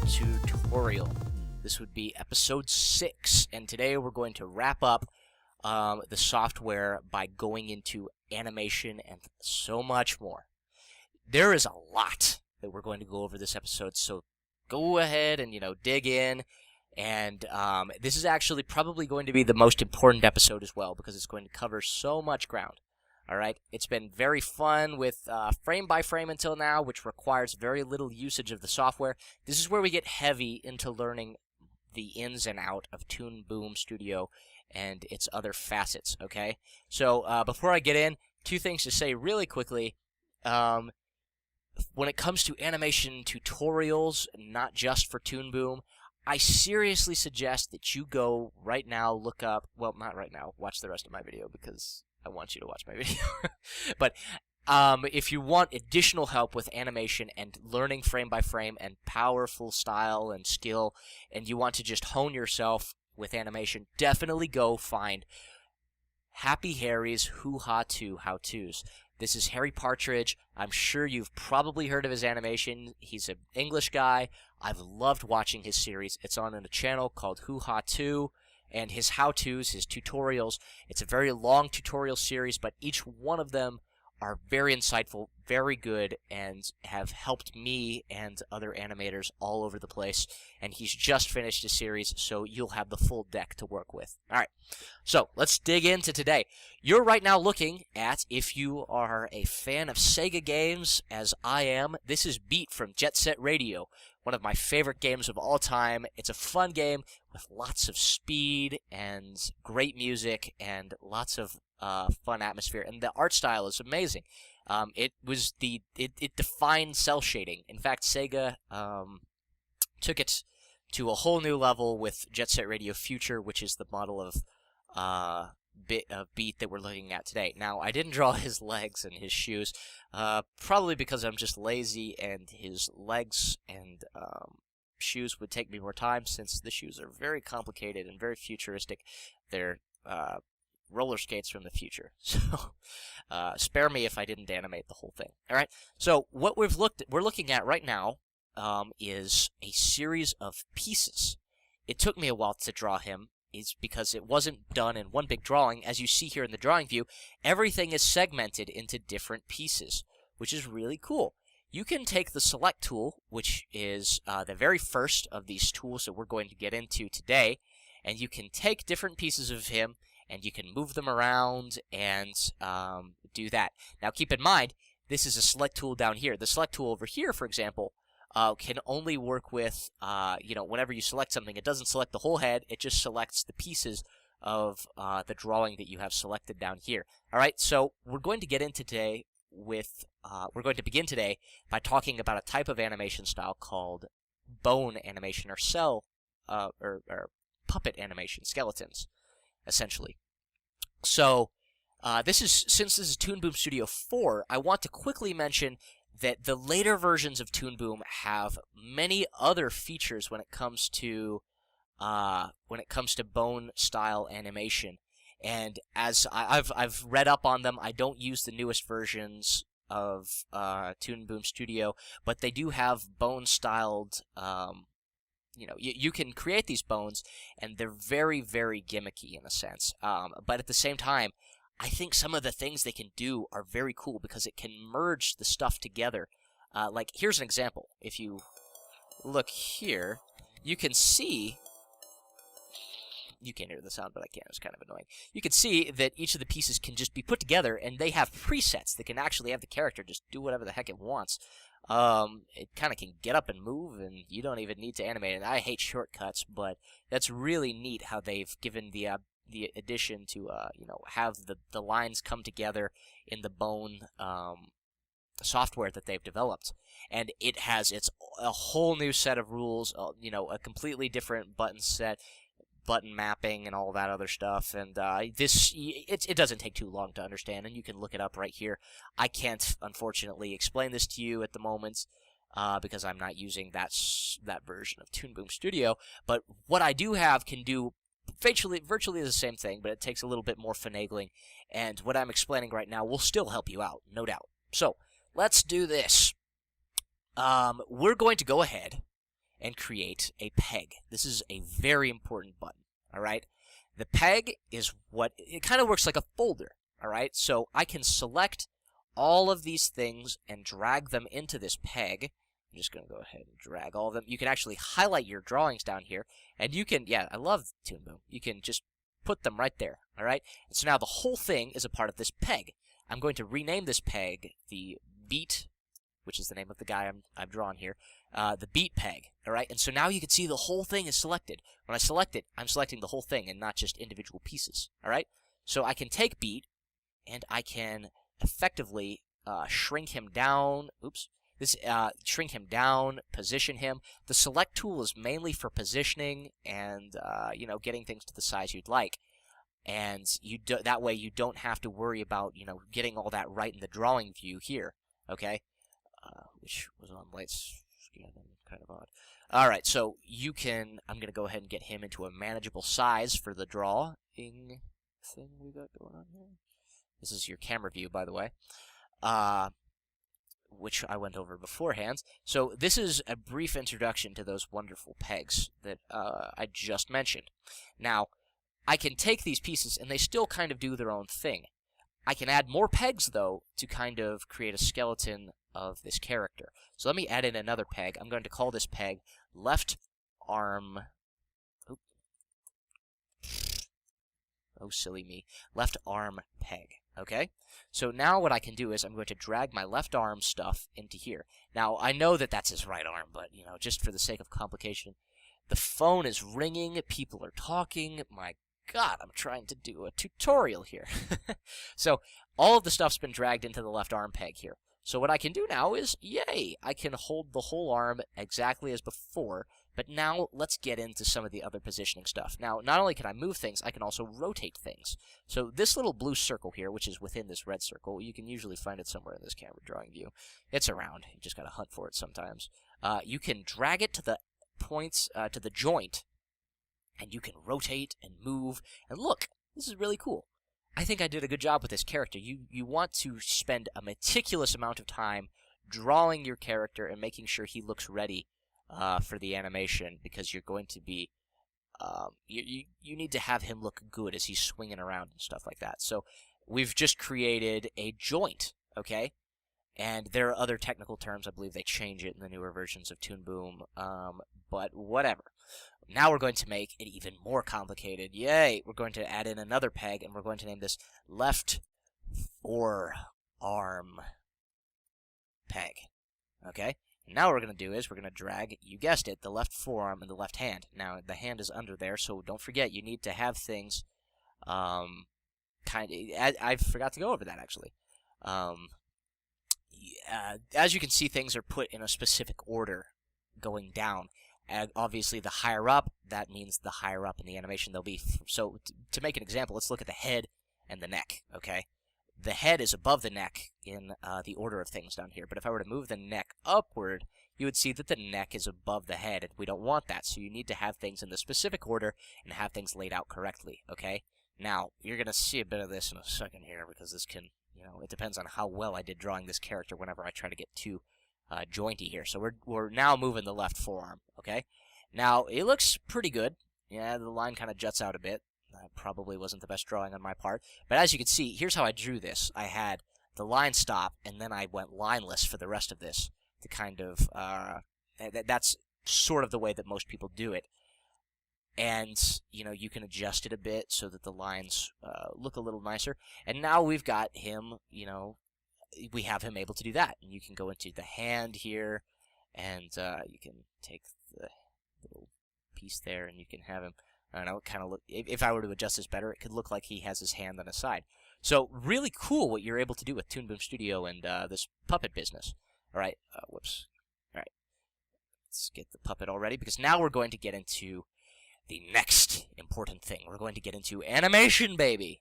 tutorial. This would be episode 6, and today we're going to wrap up the software by going into animation and so much more. There is a lot that we're going to go over this episode, so go ahead and dig in. And this is actually probably going to be the most important episode as well, because it's going to cover so much ground. Alright, it's been very fun with frame by frame until now, which requires very little usage of the software. This is where we get heavy into learning the ins and out of Toon Boom Studio and its other facets, okay? So before I get in, two things to say really quickly. When it comes to animation tutorials, not just for Toon Boom, I seriously suggest that you go right now, look up, well, not right now, watch the rest of my video because I want you to watch my video. But if you want additional help with animation and learning frame by frame and powerful style and skill, and you want to just hone yourself with animation, definitely go find Happy Harry's Hoo-Ha 2 How-Tos. This is Harry Partridge. I'm sure you've probably heard of his animation. He's an English guy. I've loved watching his series. It's on a channel called Hoo-Ha 2. And his how-tos, his tutorials. It's a very long tutorial series, but each one of them are very insightful, very good, and have helped me and other animators all over the place. And he's just finished a series, so you'll have the full deck to work with. Alright, so let's dig into today. You're right now looking at, if you are a fan of Sega games, as I am, this is Beat from Jet Set Radio. One of my favorite games of all time. It's a fun game with lots of speed and great music and lots of fun atmosphere, and the art style is amazing. It defined cell shading. In fact, Sega took it to a whole new level with Jet Set Radio Future, which is the model of Beat that we're looking at today. Now, I didn't draw his legs and his shoes, probably because I'm just lazy, and his legs and shoes would take me more time, since the shoes are very complicated and very futuristic. They're roller skates from the future, so spare me if I didn't animate the whole thing. All right, so what we're looking at right now is a series of pieces. It took me a while to draw him, is because it wasn't done in one big drawing. As you see here in the drawing view, everything is segmented into different pieces, which is really cool. You can take the Select tool, which is the very first of these tools that we're going to get into today, and you can take different pieces of him, and you can move them around and do that. Now, keep in mind, this is a Select tool down here. The Select tool over here, for example, can only work with, whenever you select something, it doesn't select the whole head, it just selects the pieces of the drawing that you have selected down here. All right, so we're going to get into today with, we're going to begin today by talking about a type of animation style called bone animation, or cell, or puppet animation, skeletons, essentially. So, since this is Toon Boom Studio 4, I want to quickly mention that the later versions of Toon Boom have many other features when it comes to bone style animation. And as I've read up on them, I don't use the newest versions of Toon Boom Studio, but they do have bone styled. You can create these bones, and they're very, very gimmicky in a sense. But at the same time, I think some of the things they can do are very cool because it can merge the stuff together. Like, here's an example. If you look here, you can see... You can't hear the sound, but I can. It's kind of annoying. You can see that each of the pieces can just be put together, and they have presets that can actually have the character just do whatever the heck it wants. It kind of can get up and move, and you don't even need to animate it. I hate shortcuts, but that's really neat how they've given the addition to have the lines come together in the bone software that they've developed, and it has a whole new set of rules. A completely different button mapping and all that other stuff, and it doesn't take too long to understand, and you can look it up right here. I can't, unfortunately, explain this to you at the moment because I'm not using that version of Toon Boom Studio, but what I do have can do virtually the same thing, but it takes a little bit more finagling, and what I'm explaining right now will still help you out, no doubt. So, let's do this. We're going to go ahead and create a peg. This is a very important button, all right? The peg is it kind of works like a folder, all right? So I can select all of these things and drag them into this peg. I'm just going to go ahead and drag all of them. You can actually highlight your drawings down here, and you can, yeah, I love Toon Boom. You can just put them right there, all right? And so now the whole thing is a part of this peg. I'm going to rename this peg the beat, which is the name of the guy I've drawn here, the beat peg, all right? And so now you can see the whole thing is selected. When I select it, I'm selecting the whole thing and not just individual pieces, all right? So I can take beat, and I can effectively shrink him down. Oops. Shrink him down, position him. The select tool is mainly for positioning and, getting things to the size you'd like. And that way you don't have to worry about, getting all that right in the drawing view here, okay? Which was on lights, kind of odd. All right, so I'm going to go ahead and get him into a manageable size for the drawing thing we got going on here. This is your camera view, by the way. Which I went over beforehand. So this is a brief introduction to those wonderful pegs that I just mentioned. Now, I can take these pieces, and they still kind of do their own thing. I can add more pegs, though, to kind of create a skeleton of this character. So let me add in another peg. I'm going to call this peg left arm... Oh, silly me. Left arm peg, okay? So now what I can do is I'm going to drag my left arm stuff into here. Now, I know that that's his right arm, but, just for the sake of complication, the phone is ringing, people are talking. My God, I'm trying to do a tutorial here. So all of the stuff's been dragged into the left arm peg here. So what I can do now is, yay, I can hold the whole arm exactly as before, but now let's get into some of the other positioning stuff. Now, not only can I move things, I can also rotate things. So this little blue circle here, which is within this red circle, you can usually find it somewhere in this camera drawing view. It's around. You just gotta hunt for it sometimes. You can drag it to the points, to the joint, and you can rotate and move. And look, this is really cool. I think I did a good job with this character. You want to spend a meticulous amount of time drawing your character and making sure he looks ready for the animation, because you're going to be you need to have him look good as he's swinging around and stuff like that. So we've just created a joint, okay? And there are other technical terms. I believe they change it in the newer versions of Toon Boom, but whatever. Now we're going to make it even more complicated. Yay! We're going to add in another peg, and we're going to name this left forearm peg. Okay? And now what we're going to do is we're going to drag, you guessed it, the left forearm and the left hand. Now, the hand is under there, so don't forget, you need to have things I forgot to go over that, actually. As you can see, things are put in a specific order going down. And obviously, the higher up, that means the higher up in the animation they'll be. So, to make an example, let's look at the head and the neck, okay? The head is above the neck in the order of things down here. But if I were to move the neck upward, you would see that the neck is above the head, and we don't want that. So you need to have things in the specific order and have things laid out correctly, okay? Now, you're going to see a bit of this in a second here, because this can, it depends on how well I did drawing this character whenever I try to get too jointy here. So we're now moving the left forearm, okay? Now, it looks pretty good. Yeah, the line kind of juts out a bit. That probably wasn't the best drawing on my part. But as you can see, here's how I drew this. I had the line stop, and then I went lineless for the rest of this to kind of, that's sort of the way that most people do it. And, you can adjust it a bit so that the lines look a little nicer. And now we've got him, we have him able to do that. And you can go into the hand here, and you can take the little piece there, and you can have him, I don't know, kind of look, if I were to adjust this better, it could look like he has his hand on his side. So, really cool what you're able to do with Toon Boom Studio and this puppet business. Alright, whoops. Alright, let's get the puppet all ready, because now we're going to get into the next important thing. We're going to get into animation, baby!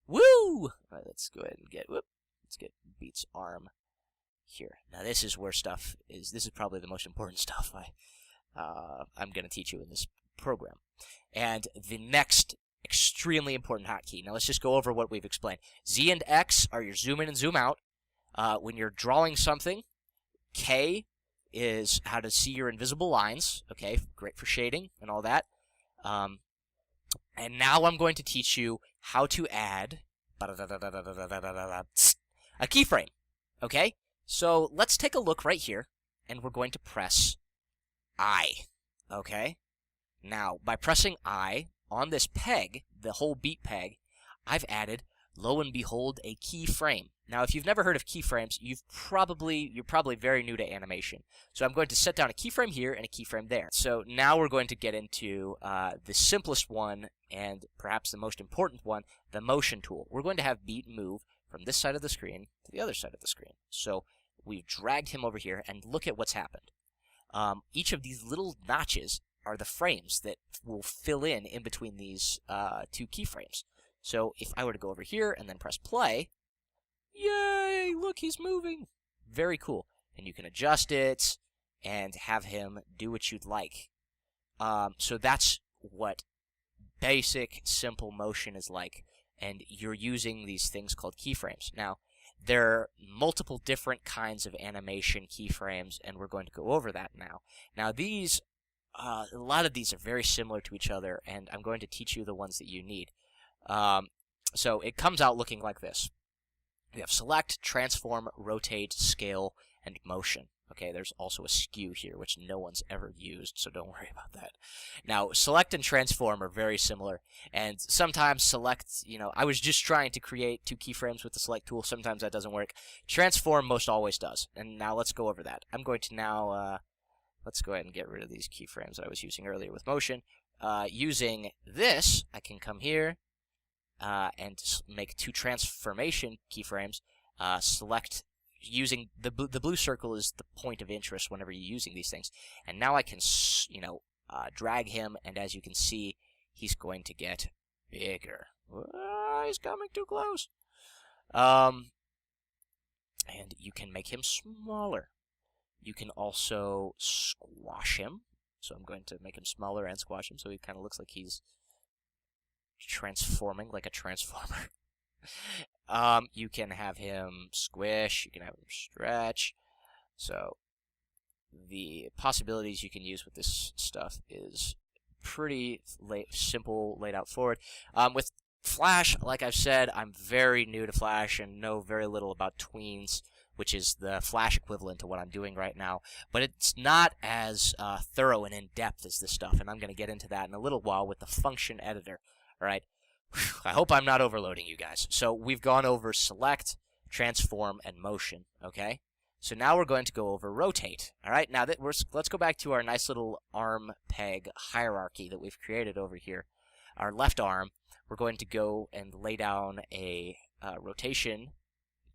Woo! Alright, let's go ahead and let's get Beat's arm here. Now this is where this is probably the most important stuff I'm going to teach you in this program. And the next extremely important hotkey. Now let's just go over what we've explained. Z and X are your zoom in and zoom out. When you're drawing something, K is how to see your invisible lines. Okay, great for shading and all that. And now I'm going to teach you how to add a keyframe. Okay, so let's take a look right here, and we're going to press I. Okay, now by pressing I on this peg, the whole beat peg, I've added, lo and behold, a keyframe. Now, if you've never heard of keyframes, you're probably very new to animation. So I'm going to set down a keyframe here and a keyframe there. So now we're going to get into the simplest one and perhaps the most important one, the motion tool. We're going to have beat move from this side of the screen to the other side of the screen. So we've dragged him over here, and look at what's happened. Each of these little notches are the frames that will fill in between these two keyframes. So if I were to go over here and then press play, yay, look, he's moving. Very cool. And you can adjust it and have him do what you'd like. So that's what basic, simple motion is like. And you're using these things called keyframes. Now, there are multiple different kinds of animation keyframes, and we're going to go over that now. Now, these, a lot of these are very similar to each other, and I'm going to teach you the ones that you need. So it comes out looking like this. We have select, transform, rotate, scale, and motion. Okay, there's also a skew here, which no one's ever used, so don't worry about that. Now, select and transform are very similar, and sometimes select, I was just trying to create two keyframes with the select tool. Sometimes that doesn't work. Transform most always does, and now let's go over that. I'm going to now, let's go ahead and get rid of these keyframes that I was using earlier with motion. Using this, I can come here and make two transformation keyframes. Select. Using the blue circle is the point of interest whenever you're using these things. And now I can, drag him, and as you can see, he's going to get bigger. He's coming too close. And you can make him smaller. You can also squash him. So I'm going to make him smaller and squash him, so he kind of looks like he's transforming like a transformer. You can have him squish, you can have him stretch. So the possibilities you can use with this stuff is pretty simple, laid out forward. With Flash, like I've said, I'm very new to Flash and know very little about tweens, which is the Flash equivalent to what I'm doing right now. But it's not as thorough and in-depth as this stuff, and I'm going to get into that in a little while with the function editor. All right. I hope I'm not overloading you guys. So we've gone over select, transform, and motion, okay? So now we're going to go over rotate, all right? Now let's go back to our nice little arm peg hierarchy that we've created over here. Our left arm, we're going to go and lay down a rotation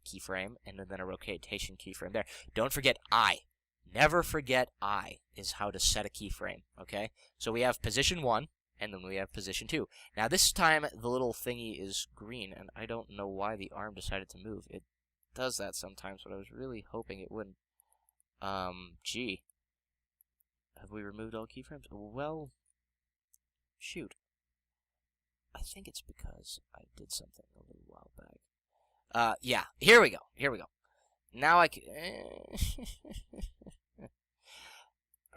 keyframe and then a rotation keyframe there. Don't forget I. Never forget I is how to set a keyframe, okay? So we have position 1. And then we have position 2. Now this time the little thingy is green, and I don't know why the arm decided to move. It does that sometimes, but I was really hoping it wouldn't. Gee. Have we removed all keyframes? Well, shoot. I think it's because I did something a little while back. Yeah, here we go. Here we go. Now I can...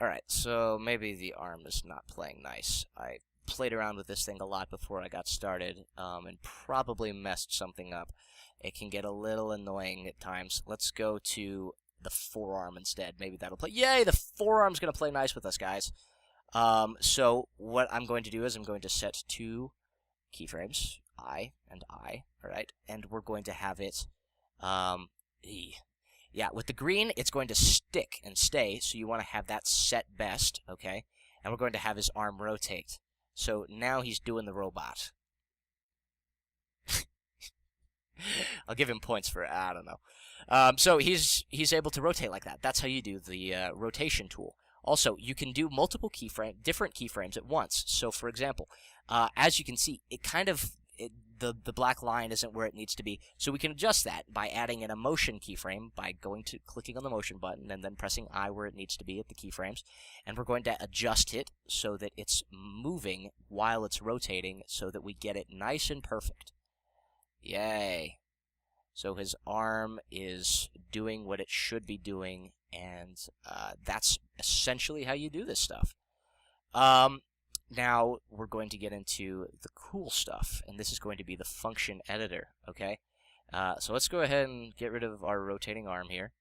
Alright, so maybe the arm is not playing nice. I played around with this thing a lot before I got started, and probably messed something up. It can get a little annoying at times. Let's go to the forearm instead. Maybe that'll play. Yay, the forearm's going to play nice with us, guys. So what I'm going to do is I'm going to set two keyframes, I and I, alright? And we're going to have it, yeah, with the green, it's going to stick and stay, so you want to have that set best, okay? And we're going to have his arm rotate. So now he's doing the robot. I'll give him points for it. I don't know. So he's able to rotate like that. That's how you do the rotation tool. Also, you can do multiple different keyframes at once. So, for example, as you can see, the black line isn't where it needs to be. So we can adjust that by adding in a motion keyframe by clicking on the motion button and then pressing I where it needs to be at the keyframes. And we're going to adjust it so that it's moving while it's rotating so that we get it nice and perfect. Yay. So his arm is doing what it should be doing, and that's essentially how you do this stuff. Now we're going to get into the cool stuff, and this is going to be the function editor, okay? So let's go ahead and get rid of our rotating arm here.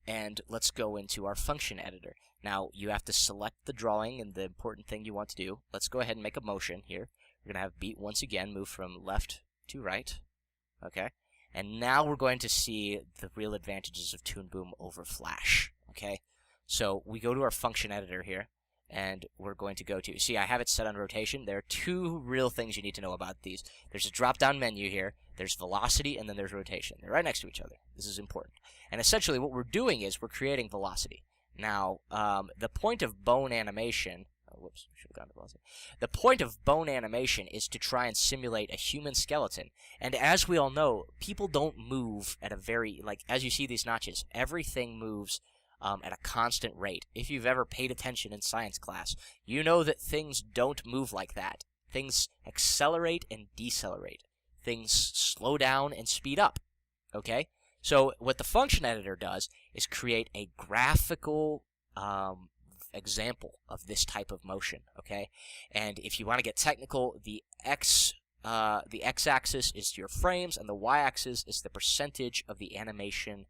And let's go into our function editor. Now, you have to select the drawing and the important thing you want to do. Let's go ahead and make a motion here. We're going to have beat once again move from left to right. Okay? And now we're going to see the real advantages of Toon Boom over Flash. Okay? So we go to our function editor here, and we're going to go to, see, I have it set on rotation. There are two real things you need to know about these. There's a drop-down menu here, there's velocity, and then there's rotation. They're right next to each other. This is important. And essentially what we're doing is we're creating velocity. Now, the point of bone animation, whoops, should have gone to velocity. The point of bone animation is to try and simulate a human skeleton. And as we all know, people don't move at a very, like, as you see these notches, everything moves at a constant rate. If you've ever paid attention in science class, you know that things don't move like that. Things accelerate and decelerate. Things slow down and speed up. Okay? So what the function editor does is create a graphical example of this type of motion. Okay? And if you want to get technical, the x-axis is your frames, and the y-axis is the percentage of the animation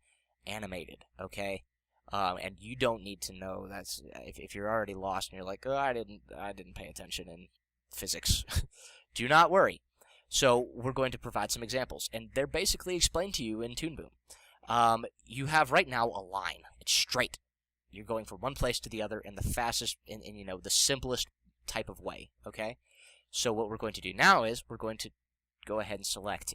animated. Okay? And you don't need to know. That's if you're already lost and you're like, oh, I didn't pay attention in physics. Do not worry. So we're going to provide some examples, and they're basically explained to you in Toon Boom. You have right now a line. It's straight. You're going from one place to the other in the fastest, in you know, the simplest type of way. Okay. So what we're going to do now is we're going to go ahead and select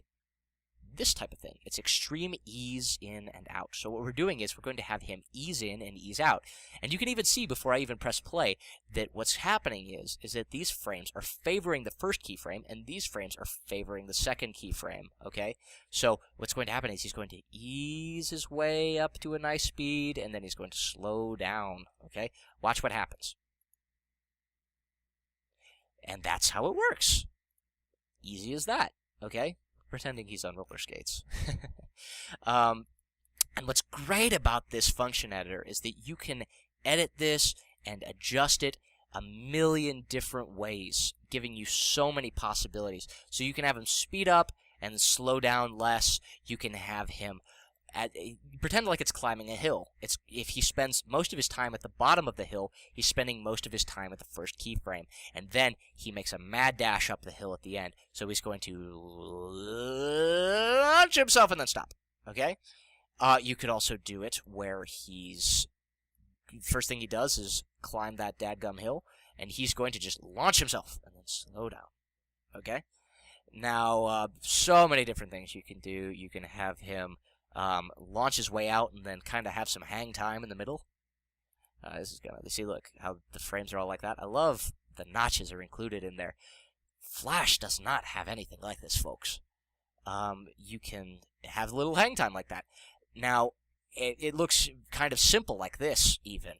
this type of thing. It's extreme ease in and out. So what we're doing is we're going to have him ease in and ease out. And you can even see before I even press play that what's happening is that these frames are favoring the first keyframe and these frames are favoring the second keyframe. Okay? So what's going to happen is he's going to ease his way up to a nice speed and then he's going to slow down. Okay? Watch what happens. And that's how it works. Easy as that. Okay? Pretending he's on roller skates. And what's great about this function editor is that you can edit this and adjust it a million different ways, giving you so many possibilities. So you can have him speed up and slow down less. You can have him pretend like it's climbing a hill. If he spends most of his time at the bottom of the hill, he's spending most of his time at the first keyframe. And then he makes a mad dash up the hill at the end. So he's going to launch himself and then stop. Okay? You could also do it where first thing he does is climb that dadgum hill, and he's going to just launch himself and then slow down. Okay? Now, so many different things you can do. You can have him launch his way out and then kind of have some hang time in the middle. This is gonna see, look how the frames are all like that. I love the notches are included in there. Flash does not have anything like this, folks. You can have a little hang time like that. Now, it looks kind of simple like this, even.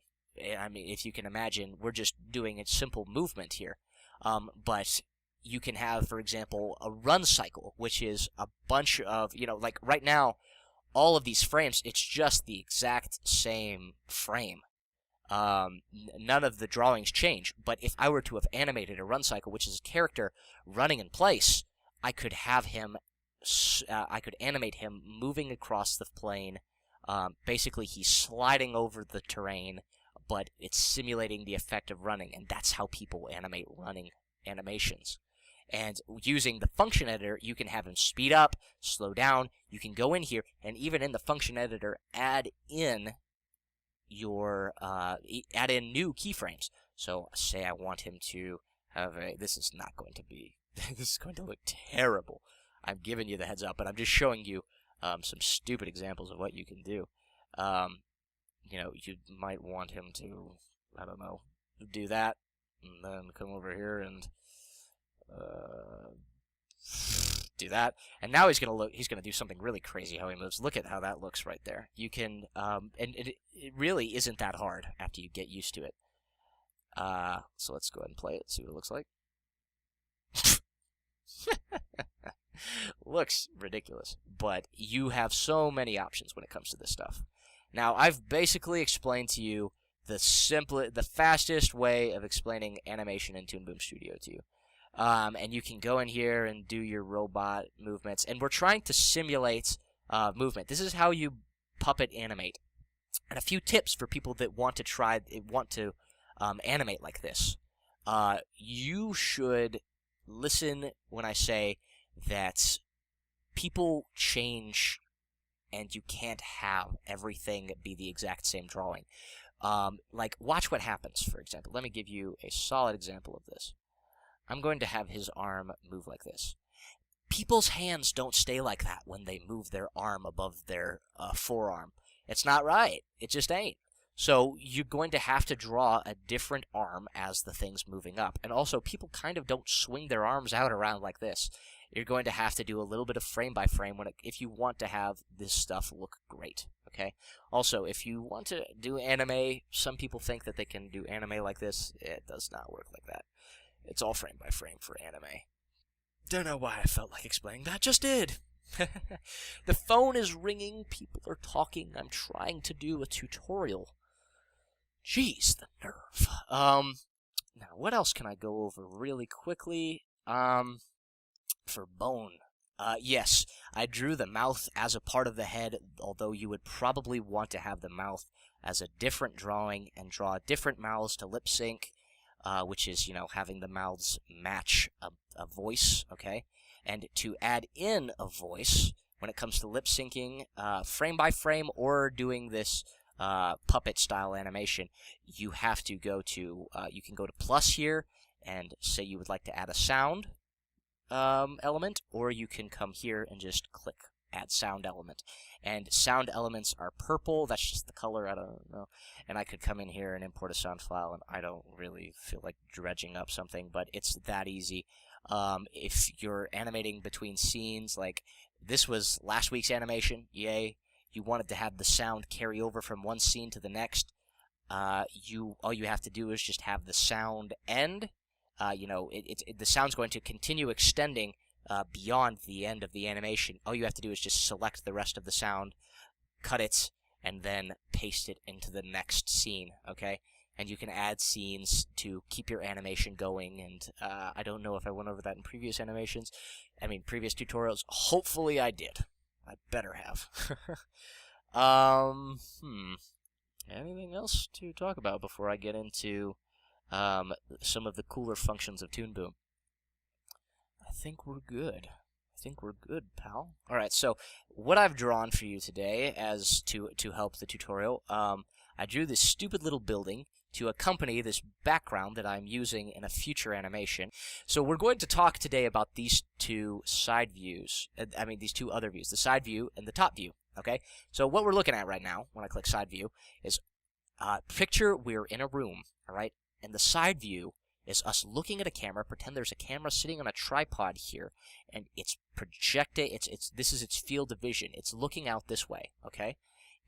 I mean, if you can imagine, we're just doing a simple movement here. But you can have, for example, a run cycle, which is a bunch of, like right now, all of these frames, it's just the exact same frame. None of the drawings change, but if I were to have animated a run cycle, which is a character running in place, I could have him, I could animate him moving across the plane. Basically, he's sliding over the terrain, but it's simulating the effect of running, and that's how people animate running animations. And using the function editor, you can have him speed up, slow down. You can go in here, and even in the function editor, add in new keyframes. So, say I want him to have this is not going to be, this is going to look terrible. I'm giving you the heads up, but I'm just showing you some stupid examples of what you can do. You might want him to, I don't know, do that, and then come over here and do that, and now he's gonna do something really crazy how he moves. Look at how that looks right there. You can and it really isn't that hard after you get used to it. So let's go ahead and play it, see what it looks like. Looks ridiculous, but you have so many options when it comes to this stuff. Now, I've basically explained to you the fastest way of explaining animation in Toon Boom Studio to you. And you can go in here and do your robot movements, and we're trying to simulate movement. This is how you puppet animate. And a few tips for people that want to animate like this. You should listen when I say that people change, and you can't have everything be the exact same drawing. Like, watch what happens, for example. Let me give you a solid example of this. I'm going to have his arm move like this. People's hands don't stay like that when they move their arm above their forearm. It's not right. It just ain't. So you're going to have to draw a different arm as the thing's moving up. And also, people kind of don't swing their arms out around like this. You're going to have to do a little bit of frame by frame if you want to have this stuff look great. Okay. Also, if you want to do anime, some people think that they can do anime like this. It does not work like that. It's all frame by frame for anime. Don't know why I felt like explaining that. Just did. The phone is ringing. People are talking. I'm trying to do a tutorial. Jeez, the nerve. Now, what else can I go over really quickly? For bone. Yes, I drew the mouth as a part of the head, although you would probably want to have the mouth as a different drawing and draw different mouths to lip sync, which is, having the mouths match a voice, okay? And to add in a voice, when it comes to lip syncing, frame by frame, or doing this puppet style animation, you have to go to, you can go to plus here and say you would like to add a sound element, or you can come here and just click add sound element. And sound elements are purple. That's just the color. I don't know. And I could come in here and import a sound file, and I don't really feel like dredging up something, but it's that easy. If you're animating between scenes, like this was last week's animation, yay, you wanted to have the sound carry over from one scene to the next, all you have to do is just have the sound end. The sound's going to continue extending beyond the end of the animation. All you have to do is just select the rest of the sound, cut it, and then paste it into the next scene, okay? And you can add scenes to keep your animation going, and I don't know if I went over that in previous previous tutorials. Hopefully I did. I better have. Anything else to talk about before I get into some of the cooler functions of Toon Boom? I think we're good. Pal. Alright, so what I've drawn for you today as to help the tutorial, I drew this stupid little building to accompany this background that I'm using in a future animation. So we're going to talk today about these two side views. These two other views, the side view and the top view, okay? So what we're looking at right now, when I click side view, is picture we're in a room, alright? And the side view is us looking at a camera. Pretend there's a camera sitting on a tripod here, and it's projecting. This is its field of vision. It's looking out this way, okay?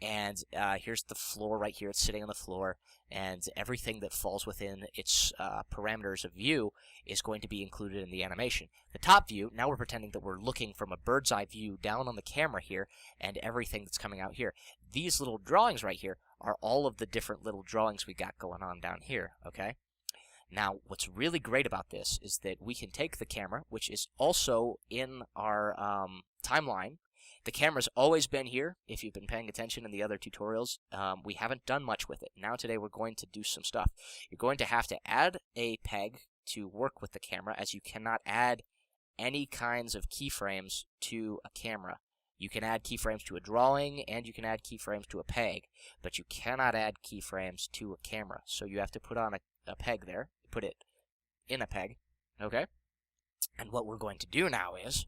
And here's the floor right here. It's sitting on the floor, and everything that falls within its parameters of view is going to be included in the animation. The top view, now we're pretending that we're looking from a bird's eye view down on the camera here, and everything that's coming out here. These little drawings right here are all of the different little drawings we got going on down here, okay? Now, what's really great about this is that we can take the camera, which is also in our timeline. The camera's always been here, if you've been paying attention in the other tutorials. We haven't done much with it. Now today we're going to do some stuff. You're going to have to add a peg to work with the camera, as you cannot add any kinds of keyframes to a camera. You can add keyframes to a drawing, and you can add keyframes to a peg, but you cannot add keyframes to a camera. So you have to put on a peg there, put it in a peg, okay? And what we're going to do now is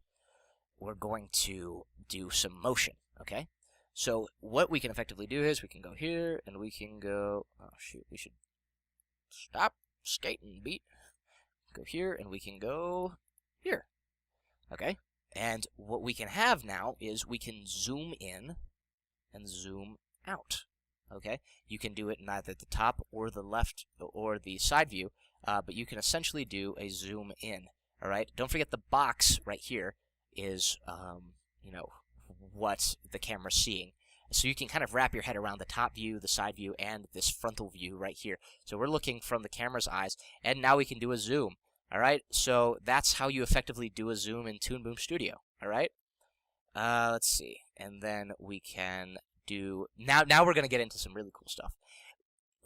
we're going to do some motion, okay? So what we can effectively do is we can go here, and we can go, oh shoot, we should stop skating, beat. Go here, and we can go here, okay? And what we can have now is we can zoom in and zoom out, okay? You can do it in either the top or the left or the side view, but you can essentially do a zoom in, all right? Don't forget the box right here. is, you know, what the camera's seeing. So you can kind of wrap your head around the top view, the side view, and this frontal view right here. So we're looking from the camera's eyes, and now we can do a zoom. All right, so that's how you effectively do a zoom in Toon Boom Studio. All right, let's see, and then we can do now. Now we're gonna get into some really cool stuff.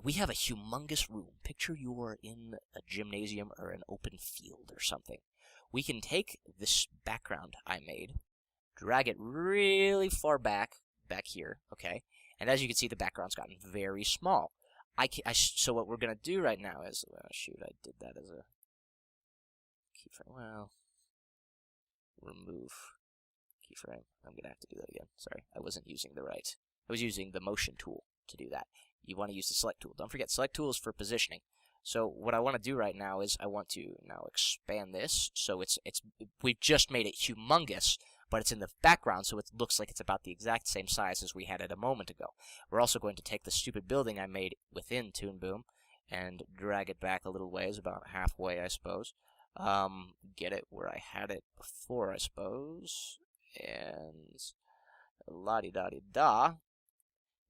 We have a humongous room. Picture you're in a gymnasium or an open field or something. We can take this background I made, drag it really far back here, okay? And as you can see, the background's gotten very small. So what we're gonna do right now is, shoot, I did that as a keyframe. Well, remove keyframe. I'm gonna have to do that again. Sorry, I wasn't using the right. I was using the motion tool to do that. You want to use the select tool. Don't forget, select tool is for positioning. So what I want to do right now is I want to now expand this. So we've just made it humongous, but it's in the background, so it looks like it's about the exact same size as we had it a moment ago. We're also going to take the stupid building I made within Toon Boom and drag it back a little ways, about halfway, I suppose. Get it where I had it before, I suppose. And la-di-da-di-da.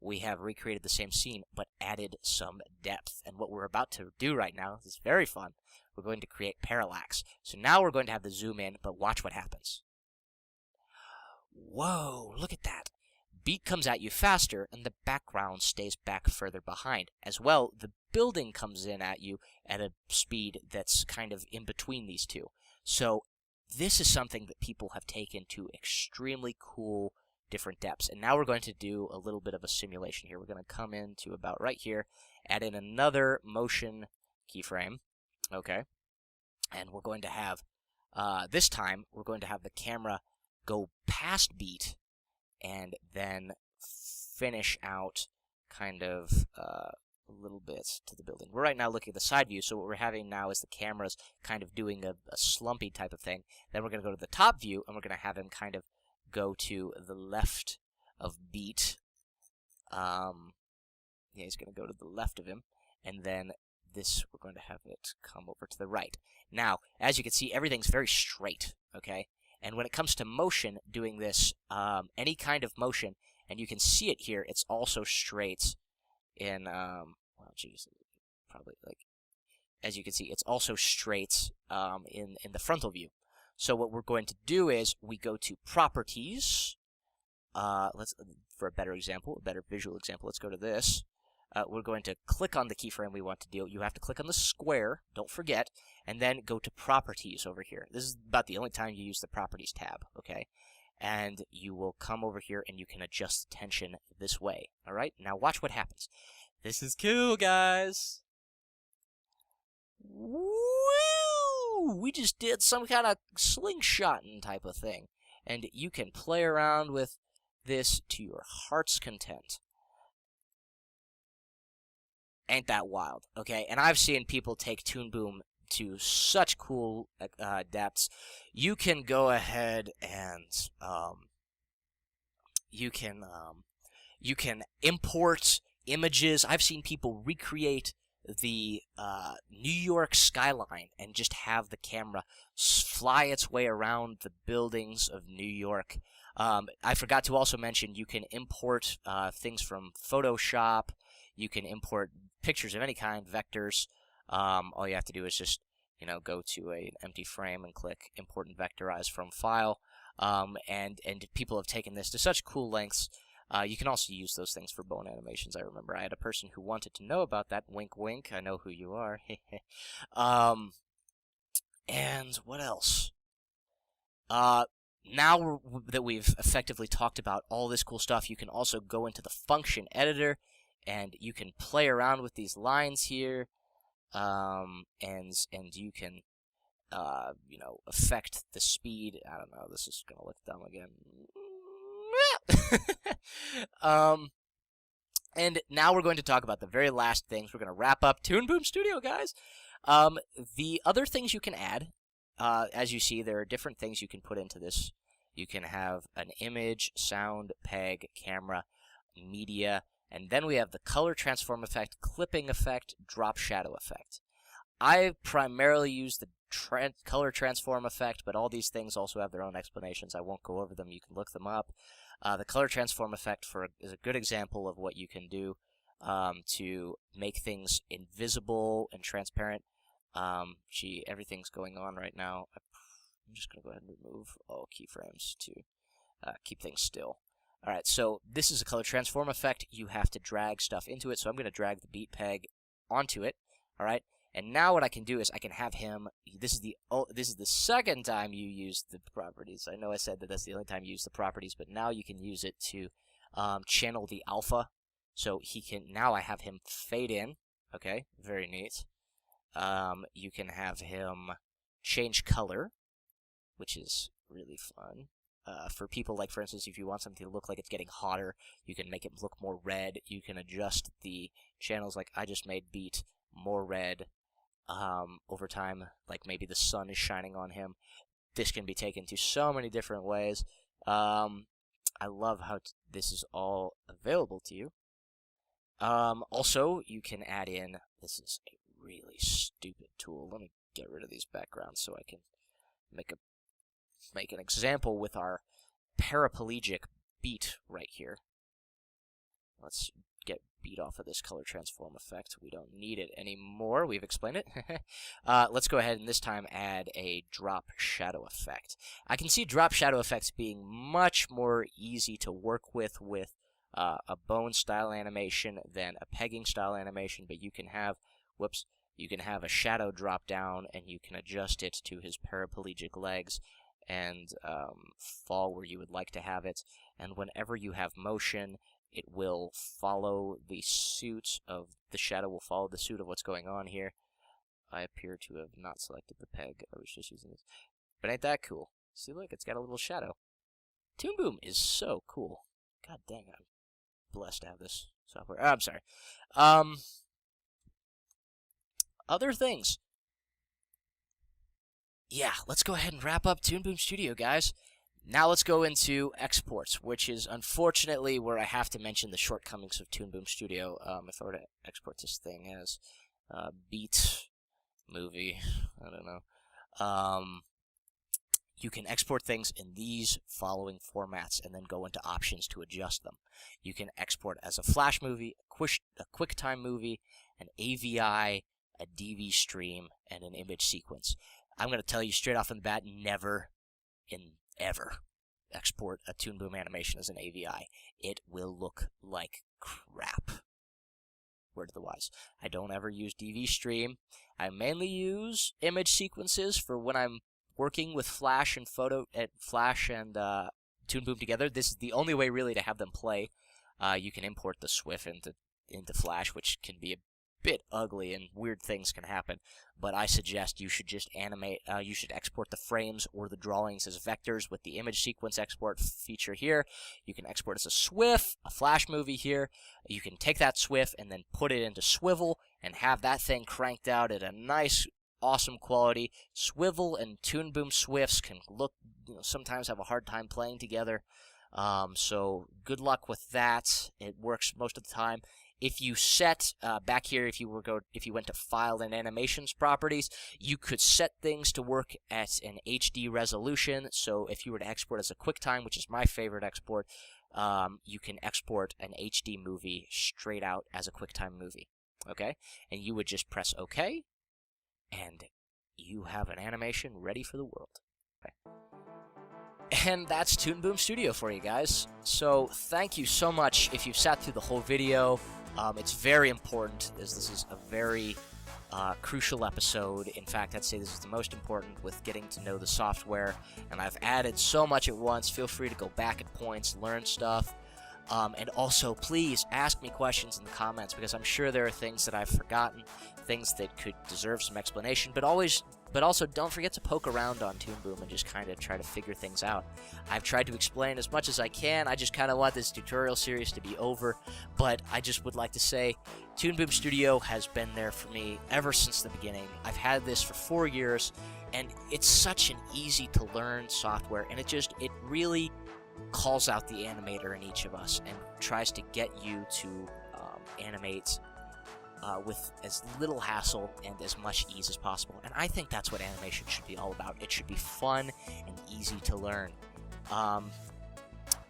We have recreated the same scene, but added some depth. And what we're about to do right now is very fun. We're going to create parallax. So now we're going to have the zoom in, but watch what happens. Whoa, look at that. Beat comes at you faster, and the background stays back further behind. As well, the building comes in at you at a speed that's kind of in between these two. So this is something that people have taken to extremely cool different depths. And now we're going to do a little bit of a simulation here. We're going to come into about right here, add in another motion keyframe, okay? And we're going to have, this time, we're going to have the camera go past beat and then finish out kind of a little bit to the building. We're right now looking at the side view, so what we're having now is the camera's kind of doing a slumpy type of thing. Then we're going to go to the top view, and we're going to have him kind of go to the left of beat. Yeah, he's going to go to the left of him, and then this, we're going to have it come over to the right. Now, as you can see, everything's very straight, okay? And when it comes to motion, doing this, any kind of motion, and you can see it here, it's also straight in, well, geez, probably, like, as you can see, it's also straight in the frontal view. So what we're going to do is we go to Properties. For a better example, a better visual example, let's go to this. We're going to click on the keyframe we want to do. You have to click on the square, don't forget, and then go to Properties over here. This is about the only time you use the Properties tab, okay? And you will come over here and you can adjust the tension this way, all right? Now watch what happens. This is cool, guys. Woo! We just did some kind of slingshotting type of thing. And you can play around with this to your heart's content. Ain't that wild, okay? And I've seen people take Toon Boom to such cool depths. You can go ahead and you can import images. I've seen people recreate the New York skyline and just have the camera fly its way around the buildings of New York. I forgot to also mention you can import things from Photoshop. You can import pictures of any kind, vectors. All you have to do is just, go to an empty frame and click Import and Vectorize from File. And people have taken this to such cool lengths. You can also use those things for bone animations. I remember I had a person who wanted to know about that. Wink, wink. I know who you are. And what else? Now that we've effectively talked about all this cool stuff, you can also go into the function editor, and you can play around with these lines here, and you can, affect the speed. I don't know. This is gonna look dumb again. And now we're going to talk about the very last things. We're going to wrap up Toon Boom Studio, guys. The other things you can add, as you see, there are different things you can put into this. You can have an image, sound, peg, camera, media, and then we have the color transform effect, clipping effect, drop shadow effect. I primarily use the color transform effect, but all these things also have their own explanations. I won't go over them. You can look them up. The color transform effect is a good example of what you can do to make things invisible and transparent. Everything's going on right now. I'm just going to go ahead and remove all keyframes to keep things still. Alright, so this is a color transform effect. You have to drag stuff into it, so I'm going to drag the beat peg onto it. Alright, and now what I can do is I can have him. This is the second time you use the properties. I know I said that that's the only time you use the properties, but now you can use it to channel the alpha. So he can, now I have him fade in. Okay, very neat. You can have him change color, which is really fun. For people, like, for instance, if you want something to look like it's getting hotter, you can make it look more red. You can adjust the channels, like I just made beat more red over time, like maybe the sun is shining on him. This can be taken to so many different ways. I love how this is all available to you. Also, you can add in, this is a really stupid tool. Let me get rid of these backgrounds so I can make an example with our paraplegic beat right here. Let's get beat off of this color transform effect. We don't need it anymore. We've explained it. Let's go ahead and this time add a drop shadow effect. I can see drop shadow effects being much more easy to work with a bone style animation than a pegging style animation, but you can have, you can have a shadow drop down and you can adjust it to his paraplegic legs and fall where you would like to have it. And whenever you have motion, it will follow the suit of the shadow will follow the suit of what's going on here. I appear to have not selected the peg. I was just using this. But ain't that cool? See, look, it's got a little shadow. Toon Boom is so cool. God dang, I'm blessed to have this software. Oh, I'm sorry. Other things. Yeah, let's go ahead and wrap up Toon Boom Studio, guys. Now let's go into exports, which is unfortunately where I have to mention the shortcomings of Toon Boom Studio. If I were to export this thing as beat movie, I don't know. You can export things in these following formats and then go into options to adjust them. You can export as a Flash movie, a QuickTime movie, an AVI, a DV stream, and an image sequence. I'm going to tell you straight off in the bat, never ever export a Toon Boom animation as an AVI. It will look like crap. Word of the wise. I don't ever use DV stream. I mainly use image sequences for when I'm working with Flash and Toon Boom together. This is the only way really to have them play. You can import the SWF into Flash, which can be a bit ugly and weird things can happen, but I suggest you should just you should export the frames or the drawings as vectors with the image sequence export feature here. You can export as a SWF, a Flash movie here. You can take that SWF and then put it into Swivel and have that thing cranked out at a nice, awesome quality. Swivel and Toon Boom SWFs can sometimes have a hard time playing together. So good luck with that. It works most of the time. If you set back here, if you went to File and Animations properties, you could set things to work at an HD resolution. So if you were to export as a QuickTime, which is my favorite export, you can export an HD movie straight out as a QuickTime movie. Okay, and you would just press OK, and you have an animation ready for the world. Okay. And that's Toon Boom Studio for you guys. So thank you so much if you've sat through the whole video. It's very important, as this is a very crucial episode. In fact, I'd say this is the most important with getting to know the software. And I've added so much at once. Feel free to go back at points, learn stuff. And also, please ask me questions in the comments, because I'm sure there are things that I've forgotten, things that could deserve some explanation, but also don't forget to poke around on Toon Boom and just kind of try to figure things out. I've tried to explain as much as I can. I just kind of want this tutorial series to be over, but I just would like to say Toon Boom Studio has been there for me ever since the beginning. I've had this for 4 years, and it's such an easy to learn software, and it really calls out the animator in each of us and tries to get you to animate with as little hassle and as much ease as possible. And I think that's what animation should be all about. It should be fun and easy to learn.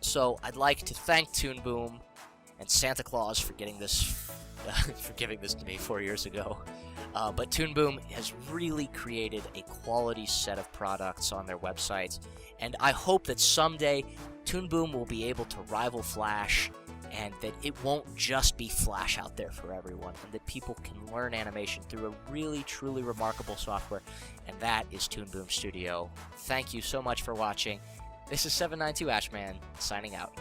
So I'd like to thank Toon Boom and Santa Claus for getting this, for giving this to me 4 years ago. But Toon Boom has really created a quality set of products on their websites, and I hope that someday Toon Boom will be able to rival Flash, and that it won't just be Flash out there for everyone, and that people can learn animation through a really, truly remarkable software, and that is Toon Boom Studio. Thank you so much for watching. This is 792 Ashman, signing out.